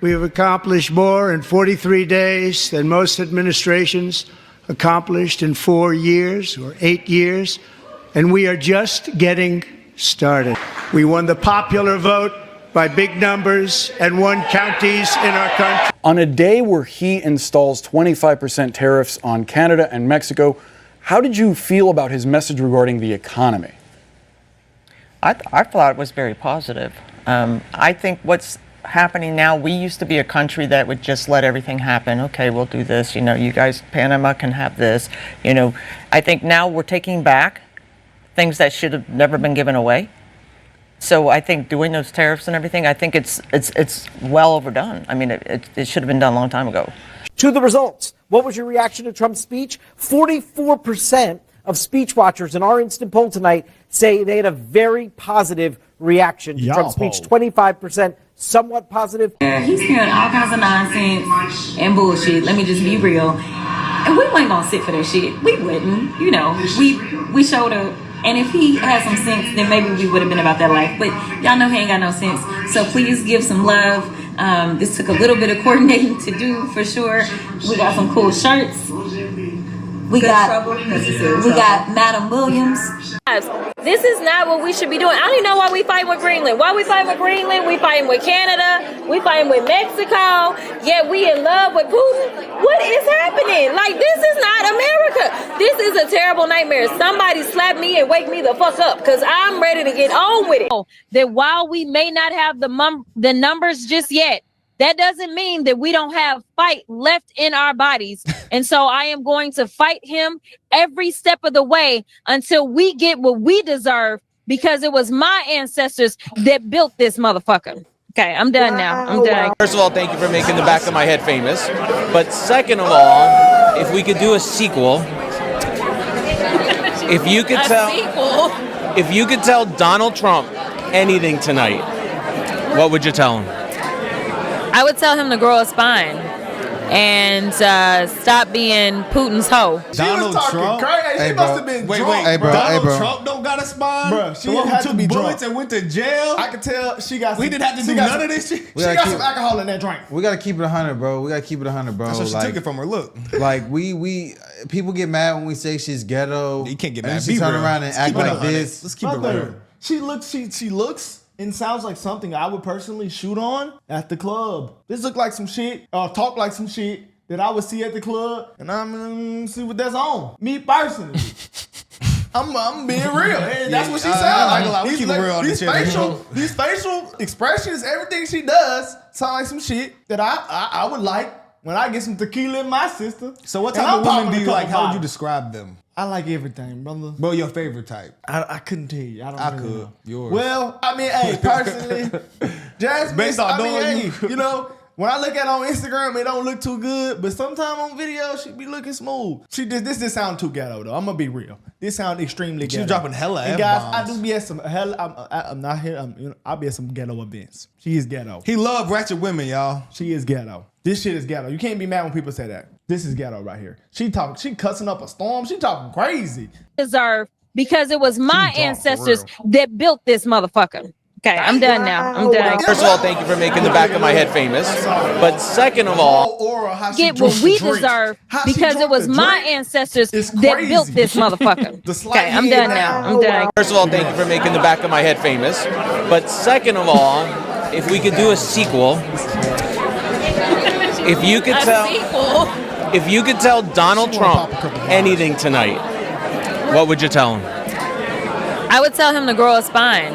we have accomplished more in 43 days than most administrations accomplished in 4 years or 8 years, and we are just getting started. We won the popular vote by big numbers and won counties in our country. On a day where he installs 25% tariffs on Canada and Mexico, how did you feel about his message regarding the economy? I thought it was very positive. I think what's happening now, we used to be a country that would just let everything happen. Okay, we'll do this. You know, you guys, Panama can have this. You know, I think now we're taking back things that should have never been given away. So I think doing those tariffs and everything, I think it's well overdone. I mean, it should have been done a long time ago. To the results, what was your reaction to Trump's speech? 44% of speech watchers in our instant poll tonight say they had a very positive reaction to Trump's speech. 25% somewhat positive. He's spewing all kinds of nonsense and bullshit. Let me just be real. And we weren't gonna sit for that shit. We wouldn't. You know, we showed up. And if he had some sense, then maybe we would have been about that life. But y'all know he ain't got no sense. So please give some love. This took a little bit of coordinating to do, for sure. We got some cool shirts. We got Madam Williams. This is not what we should be doing. I don't even know why we fighting with Greenland. Why we fighting with Greenland? We fighting with Canada. We fighting with Mexico. Yet we in love with Putin. What is happening? Like, this is not America. This is a terrible nightmare. Somebody slap me and wake me the fuck up, because I'm ready to get on with it. That while we may not have the numbers just yet, that doesn't mean that we don't have fight left in our bodies. And so I am going to fight him every step of the way until we get what we deserve, because it was my ancestors that built this motherfucker. Okay, I'm done now. I'm done. First of all, thank you for making the back of my head famous. But second of all, if we could do a sequel, if you could tell Donald Trump anything tonight, what would you tell him? I would tell him to grow a spine and stop being Putin's hoe. Donald Trump? Crazy. She must have been drunk. Donald Trump don't got a spine? Bro, she had to be bullets drunk and went to jail? I could tell she got We didn't have to do none of this shit? She got some alcohol in that drink. We got to keep it 100, bro. We got to keep it 100, bro. That's what she took it from her. Look. Like, we people get mad when we say she's ghetto. You can't get mad. mad. She turn around and act like this. Let's keep it real. She looks and sounds like something I would personally shoot on at the club. This look like some shit, or talk like some shit that I would see at the club, and I'm see what that's on. Me personally. I'm being real. Hey, that's what she sounds like. We keep it real on this shit. These facial expressions, everything she does, sound like some shit that I would like when I get some tequila in my system. So what type of women do you like? How would you describe them? I like everything, brother. Bro, your favorite type? I couldn't tell you. I could. know. Yours. Well, I mean, hey, personally, Jasmine, based on knowing you know, when I look at her on Instagram, it don't look too good, but sometimes on video, she be looking smooth. This just sound too ghetto, though. I'm gonna be real. This sound extremely ghetto. She's dropping hella and guys, F-bombs. I do be at some I'm not here. I'll be at some ghetto events. She is ghetto. He love ratchet women, y'all. She is ghetto. This shit is ghetto. You can't be mad when people say that. This is ghetto right here. She cussing up a storm. She talking crazy. Deserve, because it was my ancestors that built this motherfucker. Okay, I'm done now. I'm done. First of all, thank you for making the back of my head famous. But second of all, get what we deserve, because it was my ancestors that built this motherfucker. Okay, I'm done now. I'm done. First of all, thank you for making the back of my head famous. But second of all, if we could do a sequel, if you could tell Donald Trump anything tonight, what would you tell him? I would tell him to grow a spine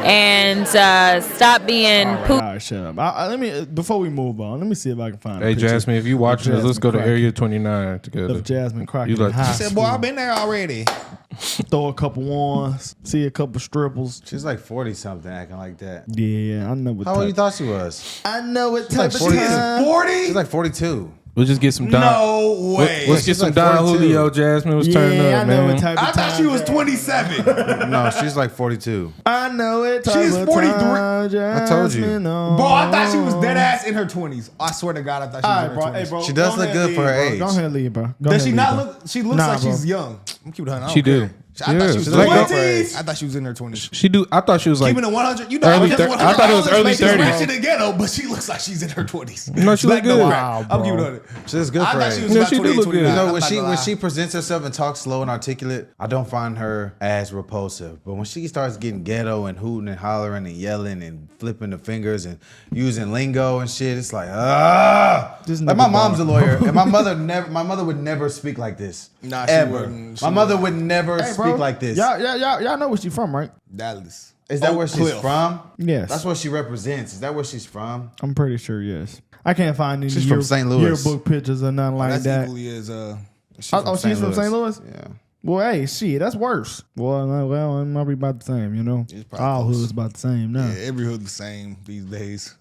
and stop being Putin. All right, shut up. Let me before we move on. Let me see if I can find. Hey, Jasmine, if you watching this, let's go to Area 29 together. Of Jasmine cracking. You like? She said, "Boy, I've been there already." Throw a couple ones, see a couple stripples. She's like 40 something, acting like that. Yeah, I know what. How old you thought she was? I know what She's type like of 40. time. 40? She's like 42. We'll just get some Don. No way. Let's get some Don Julio. Jasmine was turning up, I know man. what type of I thought time she was that- 27. No, she's like 42. I know it. She's 43. I told you. Bro, I thought she was dead ass in her 20s. I swear to God, I thought she was in her 20s. Hey, bro, She does go look ahead, good leave, for her bro. age. Go ahead, leave, bro. Does she not look? She looks Nah, like bro. she's young. I'm keeping her. She do. I thought she was like, 20s. I thought she was in her 20s. She do. I thought she was like Keeping it 100. You know, early I thought it was early 30s. Rich in the ghetto, but she looks like she's in her 20s. No, she look good. Wow, I'm keeping it. She's good I for thought age. she was Yeah, about she do 28, look good. 29. You know, I'm when not she gonna when lie. she presents herself and talks slow and articulate, I don't find her as repulsive. But when she starts getting ghetto and hooting and hollering and yelling and flipping the fingers and using lingo and shit, it's like Like my mom's a lawyer, and my mother would never speak like this. Nah, she ever. wouldn't. She My mother wouldn't. would never Hey, speak bro, like this. Y'all know where she's from, right? Dallas. Is that Oak where she's Cliff. from? Yes. That's what she represents. Is that where she's from? I'm pretty sure, yes. I can't find any She's from St. Louis. yearbook pictures or nothing like That's that. equally as She's from St. Louis? Yeah. Well, hey, shit, that's worse. Well, it might be about the same, you know? It's probably All close. hood's about the same now. Yeah, every hood the same these days.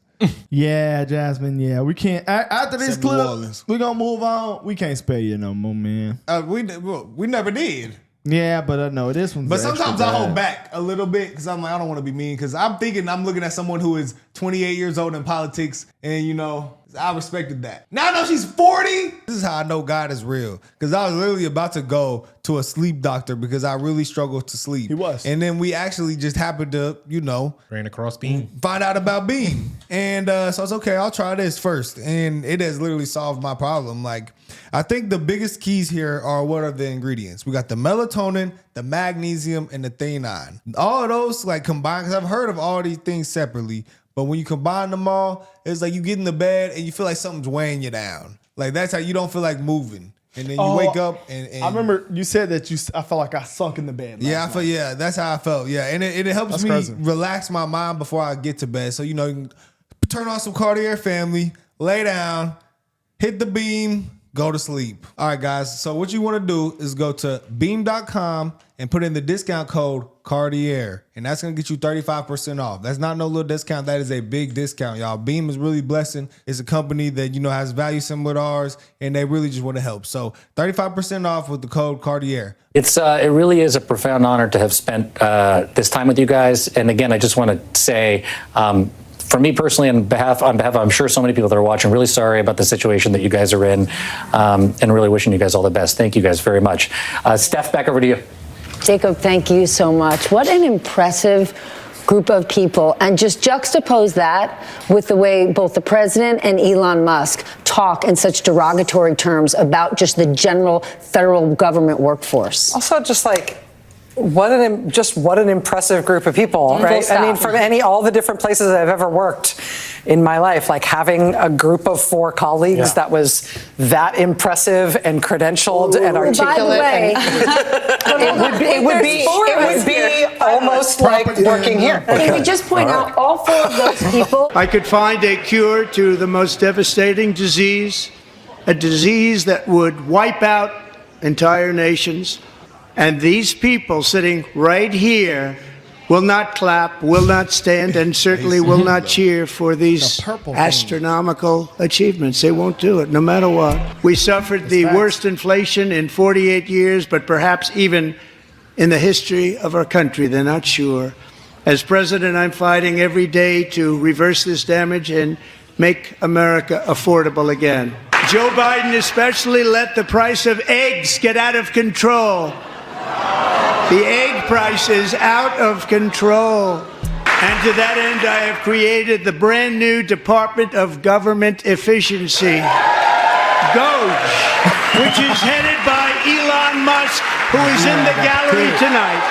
Yeah, Jasmine, yeah. We can't, after this Except New clip, Orleans. we're going to move on. We can't spare you no more, man. We never did. Yeah, but I know this one's But extra sometimes I hold bad. back a little bit because I'm like, I don't want to be mean because I'm looking at someone who is 28 years old in politics and, you know, I respected that. Now I know she's 40. This is how I know God is real because I was literally about to go to a sleep doctor because I really struggled to sleep. He was. And then we actually just happened to, you know, ran across Bean. find out about Beam. And so I was okay, I'll try this first. And it has literally solved my problem. Like, I think the biggest keys here are what are the ingredients? We got the melatonin, the magnesium, and the theanine. All of those like combined, because I've heard of all these things separately, but when you combine them all, it's like you get in the bed and you feel like something's weighing you down. Like that's how you don't feel like moving. And then you wake up and I remember you said that I felt like I sunk in the bed. yeah, that's how I felt. Yeah, and it helps That's me crazy. relax my mind before I get to bed. So, you know, you can turn on some Cartier Family, lay down, hit the beam, go to sleep. All right, guys. So what you want to do is go to beam.com and put in the discount code Cartier. And that's going to get you 35% off. That's not no little discount. That is a big discount, y'all. Beam is really blessing. It's a company that, you know, has value similar to ours, and they really just want to help. So 35% off with the code Cartier. It really is a profound honor to have spent this time with you guys. And again, I just want to say, for me personally, on behalf, I'm sure so many people that are watching, really sorry about the situation that you guys are in, and really wishing you guys all the best. Thank you guys very much. Steph, back over to you. Jacob, thank you so much. What an impressive group of people. And just juxtapose that with the way both the president and Elon Musk talk in such derogatory terms about just the general federal government workforce. Also, just like, what an impressive group of people, right? I mean, from all the different places I've ever worked in my life, like having a group of 4 colleagues that was that impressive and credentialed and articulate. By the way, it would be almost like working here. Can we just point out all 4 of those people? I could find a cure to the most devastating disease, a disease that would wipe out entire nations. And these people sitting right here will not clap, will not stand, and certainly will not cheer for these astronomical achievements. They won't do it, no matter what. We suffered the worst inflation in 48 years, but perhaps even in the history of our country. They're not sure. As president, I'm fighting every day to reverse this damage and make America affordable again. Joe Biden especially let the price of eggs get out of control. The egg price is out of control. And to that end, I have created the brand new Department of Government Efficiency, DOGE, which is headed by Elon Musk, who is in the gallery tonight.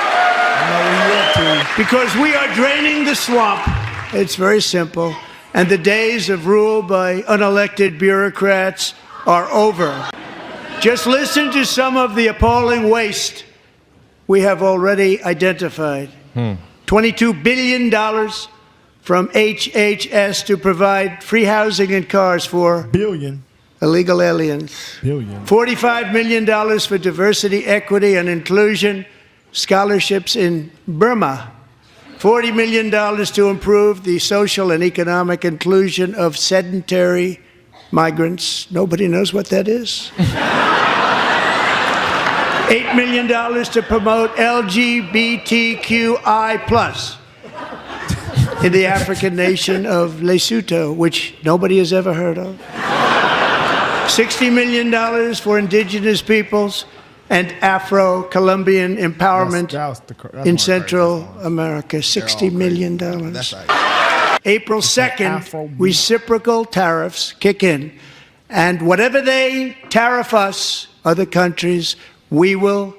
Because we are draining the swamp. It's very simple. And the days of rule by unelected bureaucrats are over. Just listen to some of the appalling waste we have already identified. $22 billion from HHS to provide free housing and cars for illegal aliens. $45 million for diversity, equity, and inclusion scholarships in Burma. $40 million to improve the social and economic inclusion of sedentary migrants. Nobody knows what that is. $8 million to promote LGBTQI+ in the African nation of Lesotho, which nobody has ever heard of. $60 million for indigenous peoples and Afro-Colombian empowerment that's in more Central America, $60 million. That's right. April 2nd, reciprocal tariffs kick in. And whatever they tariff us, other countries, we will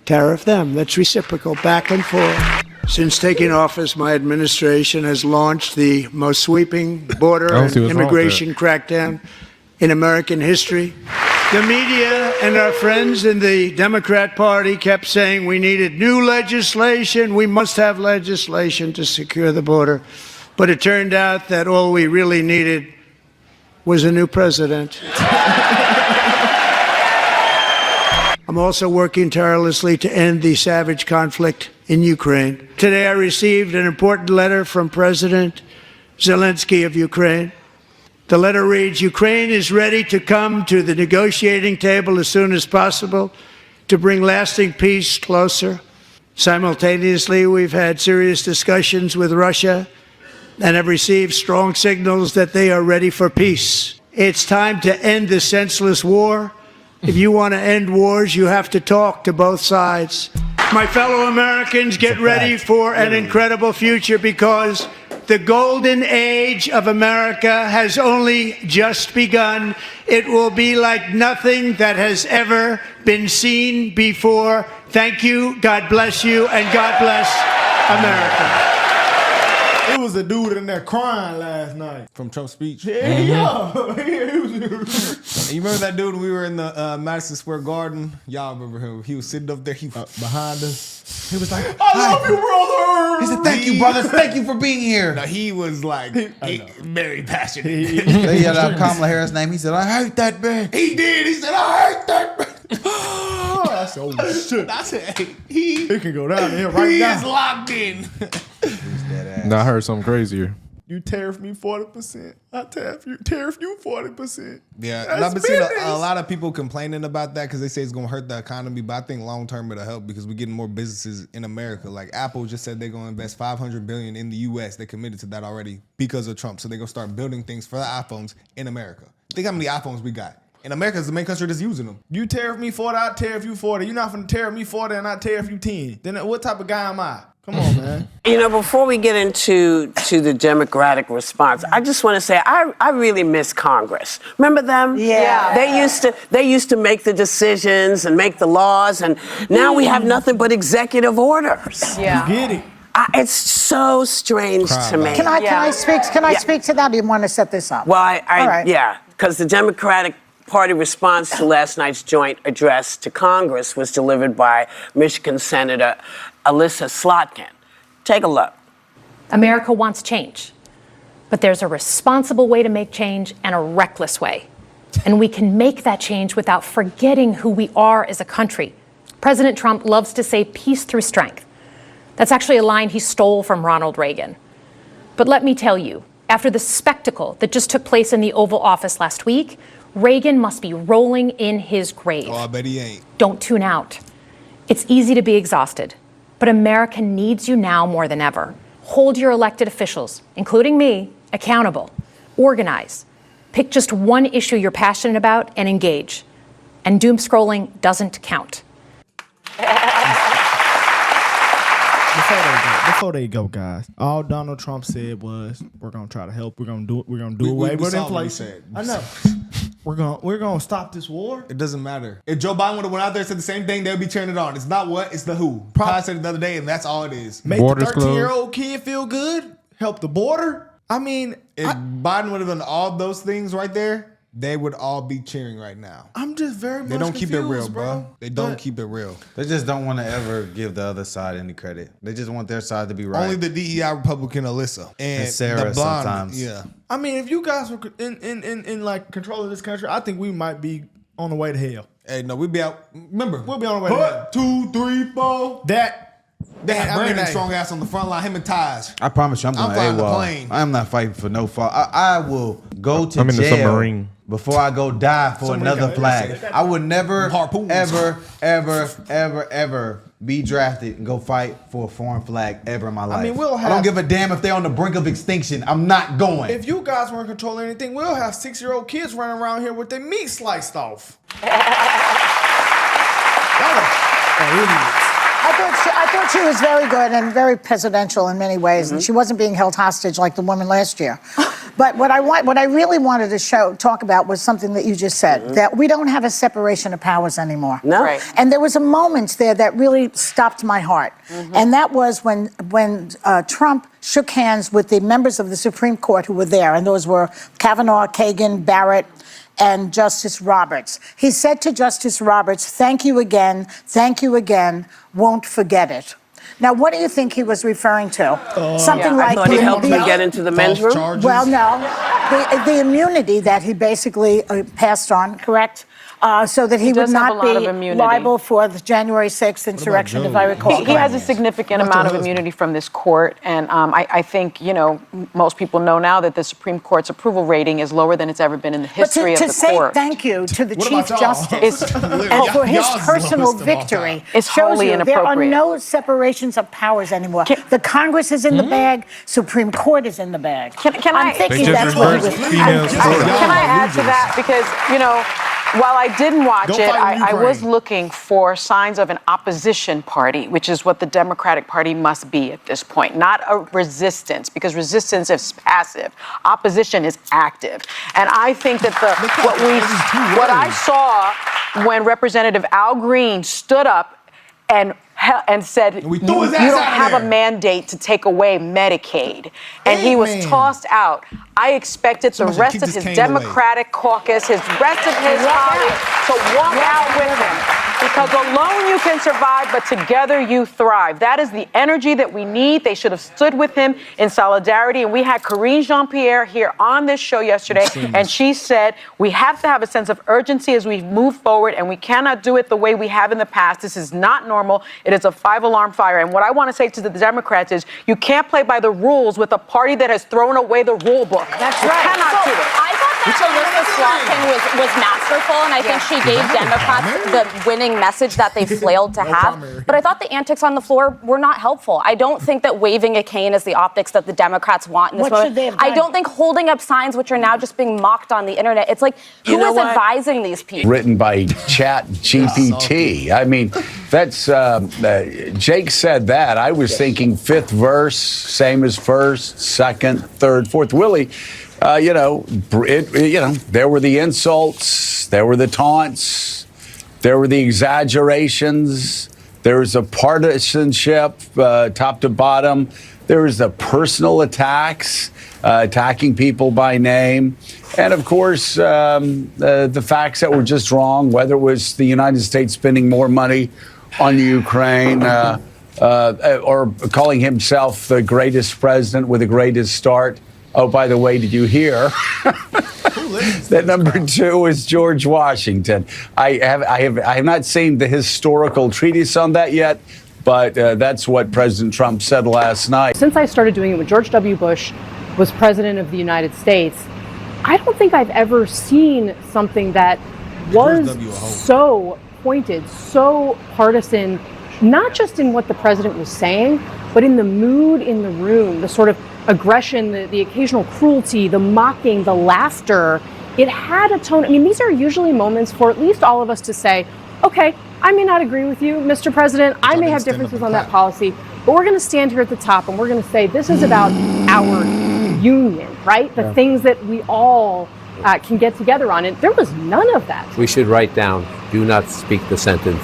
tariff them. That's reciprocal, back and forth. Since taking office, my administration has launched the most sweeping border and immigration crackdown in American history. The media and our friends in the Democrat Party kept saying we needed new legislation, we must have legislation to secure the border. But it turned out that all we really needed was a new president. I'm also working tirelessly to end the savage conflict in Ukraine. Today I received an important letter from President Zelensky of Ukraine. The letter reads, Ukraine is ready to come to the negotiating table as soon as possible to bring lasting peace closer. Simultaneously, we've had serious discussions with Russia and have received strong signals that they are ready for peace. It's time to end this senseless war. If you want to end wars, you have to talk to both sides. My fellow Americans, get ready for an incredible future because the golden age of America has only just begun. It will be like nothing that has ever been seen before. Thank you, God bless you, and God bless America. It was a dude in there crying last night. From Trump's speech. Yeah. You remember that dude when we were in the Madison Square Garden? Y'all remember him. He was sitting up there. He behind us. He was like, I love you, brother. He said, thank you, brothers. Thank you for being here. No, he was like very passionate. They yelled out Kamala Harris' name. He said, I hate that bitch. He did. He said, I hate that bitch. I said, oh shit. I said, hey, he can go down there right he now. is locked in. No, I heard something crazier. You tariff me 40%. I tariff you 40%. Yeah, That's and I've been seeing business. a lot of people complaining about that because they say it's going to hurt the economy. But I think long term it'll help because we're getting more businesses in America. Like Apple just said they're going to invest $500 billion in the U.S. They committed to that already because of Trump. So they're going to start building things for the iPhones in America. Think how many iPhones we got. And America is the main country that's using them. You tariff me 40, I tariff you 40. You're not going to tariff me 40 and I tariff you 10. Then what type of guy am I? Come on, man. You know, before we get into the Democratic response, I just want to say I really miss Congress. Remember them? Yeah. They used to make the decisions and make the laws, and now we have nothing but executive orders. Yeah. You get it. It's so strange to me. Can I speak to that? Or you want to set this up? Well, All right. yeah, because the Democratic Party response to last night's joint address to Congress was delivered by Michigan Senator Alyssa Slotkin. Take a look. America wants change, but there's a responsible way to make change and a reckless way. And we can make that change without forgetting who we are as a country. President Trump loves to say peace through strength. That's actually a line he stole from Ronald Reagan. But let me tell you, after the spectacle that just took place in the Oval Office last week, Reagan must be rolling in his grave. Oh, I bet he ain't. Don't tune out. It's easy to be exhausted, but America needs you now more than ever. Hold your elected officials, including me, accountable. Organize. Pick just one issue you're passionate about and engage. And doom scrolling doesn't count. Before they go, guys, all Donald Trump said was, "We're gonna try to help. We're gonna do away with inflation." I know. We're gonna stop this war. It doesn't matter. If Joe Biden would have went out there and said the same thing, they'll be cheering it on. It's not what, it's the who. I said it the other day, and that's all it is. Make the 13-year-old kid feel good. Help the border. I mean, if Biden would have done all those things right there, they would all be cheering right now. I'm just very much They don't keep it real, confused, bro. They don't keep it real. They just don't want to ever give the other side any credit. They just want their side to be right. Only the DEI Republican Alyssa and Sarah the blonde, sometimes. Yeah. I mean, if you guys were in like control of this country, I think we might be on the way to hell. Hey, no, we'd be out. Remember, We'll be on the way to hell. 2, 3, 4. They had I mean, Brandon hey. strong ass on the front line. Him and Taj. I promise you, I'm going flying the AWOL. plane. I'm not fighting for no fault. I will go to I'm in the jail submarine. before I go die for another flag. I would never, ever be drafted and go fight for a foreign flag ever in my life. mean, we'll I don't have- give a damn if they're on the brink of extinction. I'm not going. If you guys weren't controlling anything, we'll have 6-year-old kids running around here with their meat sliced off. I thought she was very good and very presidential in many ways, and she wasn't being held hostage like the woman last year. But what I really wanted to talk about was something that you just said, that we don't have a separation of powers anymore. No. Right. And there was a moment there that really stopped my heart, and that was when Trump shook hands with the members of the Supreme Court who were there, and those were Kavanaugh, Kagan, Barrett, and Justice Roberts. He said to Justice Roberts, thank you again, won't forget it. Now, what do you think he was referring to? Something like I thought he helped me get into the men's room. Well, no, the immunity that he basically passed on, correct? So that he would does have a not lot of be immunity. liable for the January 6th insurrection, if I recall. He has a significant amount of immunity from this court, and I think, most people know now that the Supreme Court's approval rating is lower than it's ever been in the history of the to say court. thank you to the Chief y'all? Justice for his personal victory It's shows wholly you there are inappropriate. no separations of powers anymore. The Congress is in the bag, Supreme Court is in the bag. Can I'm I- thinking that's what he was Can I add to that? Because, while I didn't watch Go it, fight in I was Ukraine. looking for signs of an opposition party, which is what the Democratic Party must be at this point, not a resistance, because resistance is passive. Opposition is active. And I think that what I saw when Representative Al Green stood up and said, you threw his don't ass out of have there." a mandate to take away Medicaid. And he was Amen. tossed out. I expected the Somebody rest kick of this his cane away. Democratic caucus, his rest of his colleagues to walk out with him. Because alone you can survive, but together you thrive. That is the energy that we need. They should have stood with him in solidarity. And we had Karine Jean-Pierre here on this show yesterday, and she said, we have to have a sense of urgency as we move forward, and we cannot do it the way we have in the past. This is not normal. It is a 5-alarm fire. And what I want to say to the Democrats is, you can't play by the rules with a party that has thrown away the rule book. That's You right. cannot do it. I thought that Alyssa Slotkin was masterful, and I think she gave Democrats the winning message that they failed to have. But I thought the antics on the floor were not helpful. I don't think that waving a cane is the optics that the Democrats want in this What moment. should they have I done? don't think holding up signs, which are now just being mocked on the internet, it's like, who is advising these people? Written by Chat GPT. I mean, that's Jake said that. I was thinking fifth verse, same as first, second, third, fourth. Willie, there were the insults, there were the taunts, there were the exaggerations, there was a partisanship, top to bottom. There was the personal attacks, attacking people by name. And of course, the facts that were just wrong, whether it was the United States spending more money on the Ukraine or calling himself the greatest president with the greatest start. Oh, by the way, did you hear that number 2 is George Washington? I have not seen the historical treatise on that yet, but that's what President Trump said last night. Since I started doing it when George W. Bush was president of the United States, I don't think I've ever seen something that was so pointed, so partisan, not just in what the president was saying, but in the mood in the room, the sort of aggression, the occasional cruelty, the mocking, the laughter. It had a tone. I mean, these are usually moments for at least all of us to say, okay, I may not agree with you, Mr. President. I may have differences on that policy, but we're going to stand here at the top and we're going to say this is about our union, right? The things that we all can get together on. And there was none of that. We should write down, do not speak the sentence,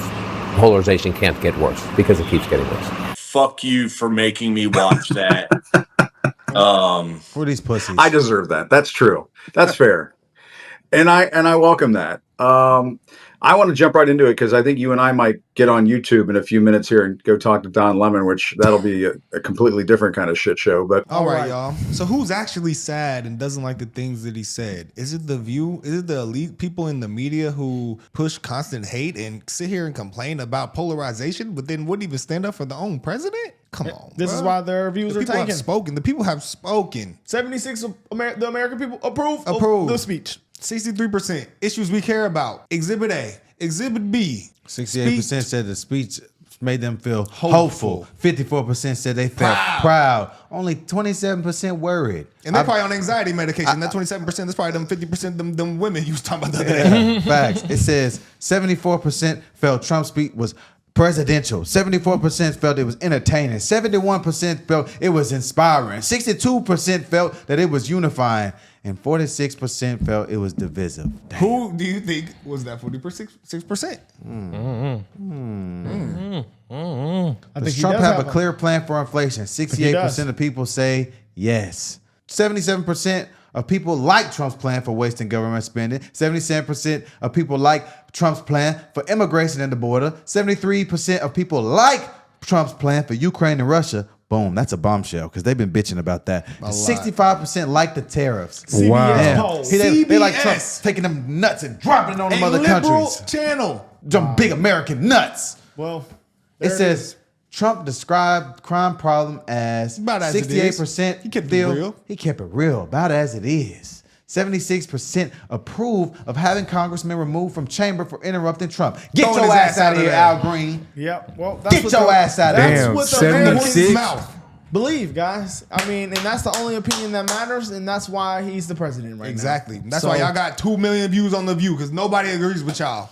polarization can't get worse, because it keeps getting worse. Fuck you for making me watch that. For these pussies. I deserve that. That's true. That's fair. And I welcome that. I want to jump right into it because I think you and I might get on YouTube in a few minutes here and go talk to Don Lemon, which that'll be a completely different kind of shit show. But all right, y'all. So who's actually sad and doesn't like the things that he said? Is it The View? Is it the elite people in the media who push constant hate and sit here and complain about polarization, but then wouldn't even stand up for their own president? Come on. This is why their views The are people have tanking. spoken. The people have spoken. 76 of the American people approve Approved. of the speech. 63%. Issues we care about. Exhibit A. Exhibit B. 68% said the speech made them feel hopeful. 54% said they felt proud. Only 27% worried. And they're probably on anxiety medication. That 27%, that's probably them 50% them women you was talking about the other day. Facts. It says 74% felt Trump's speech was presidential. 74% felt it was entertaining. 71% felt it was inspiring. 62% felt that it was unifying. And 46% felt it was divisive. Damn. Who do you think was that 46%? Does Trump have a clear plan for inflation? 68% of people say yes. 77% of people like Trump's plan for wasting government spending. 77% of people like Trump's plan for immigration at the border. 73% of people like Trump's plan for Ukraine and Russia. Boom, that's a bombshell because they've been bitching about that. 65% like the tariffs. Wow. They like Trump taking them nuts and dropping it on them other countries. Channel. Them big American nuts. Well, it says Trump described crime problem as about as 68%. He kept it real. He kept it real, about as it is. 76% approve of having congressmen removed from chamber for interrupting Trump. Get Throwing your his ass out of here, Al Green. Yep. Well, that's Get what your ass out of here. That's Damn, what the American 76? mouth believe, guys. I mean, and that's the only opinion that matters, and that's why he's the president right Exactly. now. That's why y'all got 2 million views on The View because nobody agrees with y'all.